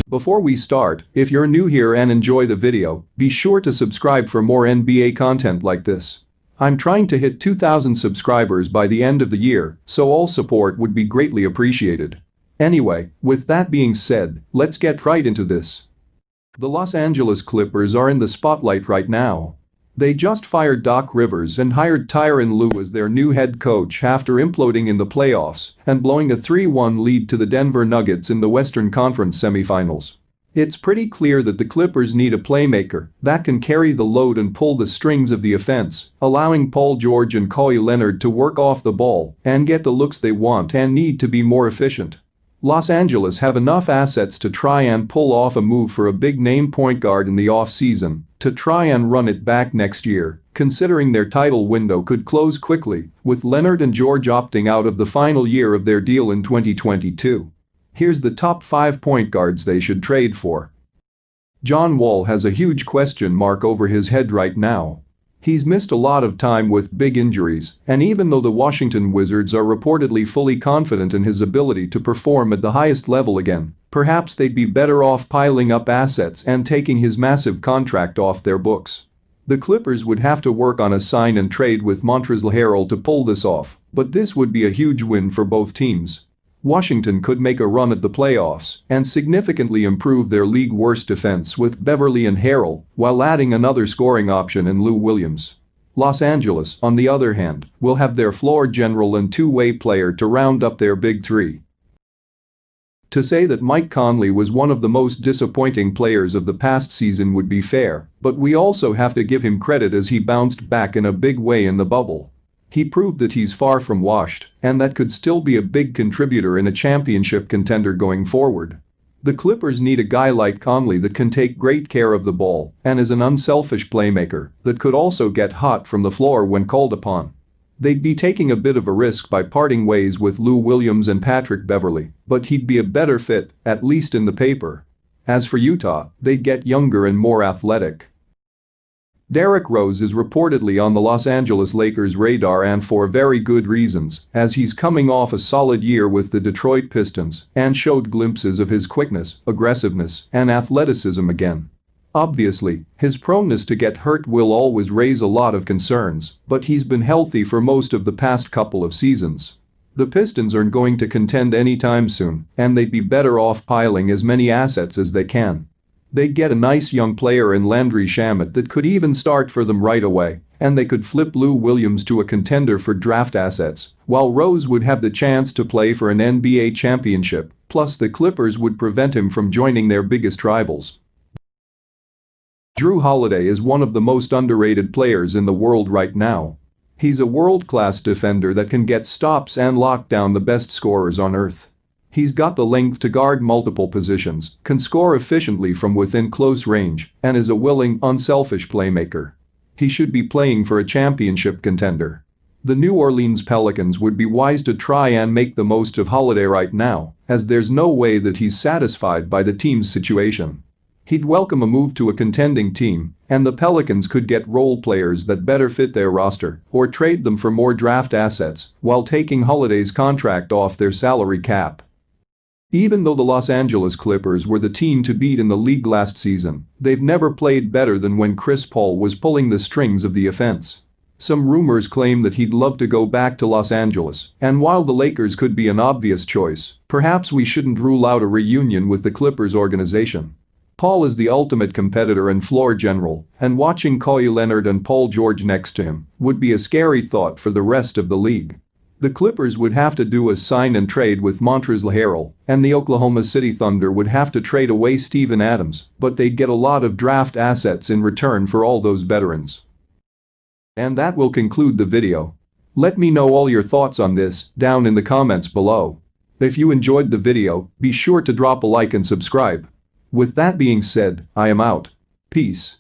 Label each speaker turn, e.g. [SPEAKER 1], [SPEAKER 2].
[SPEAKER 1] Before we start, if you're new here and enjoy the video, be sure to subscribe for more NBA content like this. I'm trying to hit 2,000 subscribers by the end of the year, so all support would be greatly appreciated. Anyway, with that being said, let's get right into this. The Los Angeles Clippers are in the spotlight right now. They just fired Doc Rivers and hired Tyronn Lue as their new head coach after imploding in the playoffs and blowing a 3-1 lead to the Denver Nuggets in the Western Conference semifinals. It's pretty clear that the Clippers need a playmaker that can carry the load and pull the strings of the offense, allowing Paul George and Kawhi Leonard to work off the ball and get the looks they want and need to be more efficient. Los Angeles have enough assets to try and pull off a move for a big-name point guard in the offseason to try and run it back next year, considering their title window could close quickly, with Leonard and George opting out of the final year of their deal in 2022. Here's the top 5 point guards they should trade for. John Wall has a huge question mark over his head right now. He's missed a lot of time with big injuries, and even though the Washington Wizards are reportedly fully confident in his ability to perform at the highest level again, perhaps they'd be better off piling up assets and taking his massive contract off their books. The Clippers would have to work on a sign and trade with Montrezl Harrell to pull this off, but this would be a huge win for both teams. Washington could make a run at the playoffs and significantly improve their league-worst defense with Beverley and Harrell while adding another scoring option in Lou Williams. Los Angeles, on the other hand, will have their floor general and two-way player to round up their big three. To say that Mike Conley was one of the most disappointing players of the past season would be fair, but we also have to give him credit as he bounced back in a big way in the bubble. He proved that he's far from washed and that could still be a big contributor in a championship contender going forward. The Clippers need a guy like Conley that can take great care of the ball and is an unselfish playmaker that could also get hot from the floor when called upon. They'd be taking a bit of a risk by parting ways with Lou Williams and Patrick Beverley, but he'd be a better fit, at least in the paper. As for Utah, they'd get younger and more athletic. Derrick Rose is reportedly on the Los Angeles Lakers' radar and for very good reasons, as he's coming off a solid year with the Detroit Pistons and showed glimpses of his quickness, aggressiveness, and athleticism again. Obviously, his proneness to get hurt will always raise a lot of concerns, but he's been healthy for most of the past couple of seasons. The Pistons aren't going to contend anytime soon, and they'd be better off piling as many assets as they can. They'd get a nice young player in Landry Shamet that could even start for them right away, and they could flip Lou Williams to a contender for draft assets, while Rose would have the chance to play for an NBA championship, plus the Clippers would prevent him from joining their biggest rivals. Jrue Holiday is one of the most underrated players in the world right now. He's a world-class defender that can get stops and lock down the best scorers on earth. He's got the length to guard multiple positions, can score efficiently from within close range, and is a willing, unselfish playmaker. He should be playing for a championship contender. The New Orleans Pelicans would be wise to try and make the most of Holiday right now, as there's no way that he's satisfied by the team's situation. He'd welcome a move to a contending team, and the Pelicans could get role players that better fit their roster or trade them for more draft assets while taking Holiday's contract off their salary cap. Even though the Los Angeles Clippers were the team to beat in the league last season, they've never played better than when Chris Paul was pulling the strings of the offense. Some rumors claim that he'd love to go back to Los Angeles, and while the Lakers could be an obvious choice, perhaps we shouldn't rule out a reunion with the Clippers organization. Paul is the ultimate competitor and floor general, and watching Kawhi Leonard and Paul George next to him would be a scary thought for the rest of the league. The Clippers would have to do a sign and trade with Montrezl Harrell, and the Oklahoma City Thunder would have to trade away Steven Adams, but they'd get a lot of draft assets in return for all those veterans. And that will conclude the video. Let me know all your thoughts on this down in the comments below. If you enjoyed the video, be sure to drop a like and subscribe. With that being said, I am out. Peace.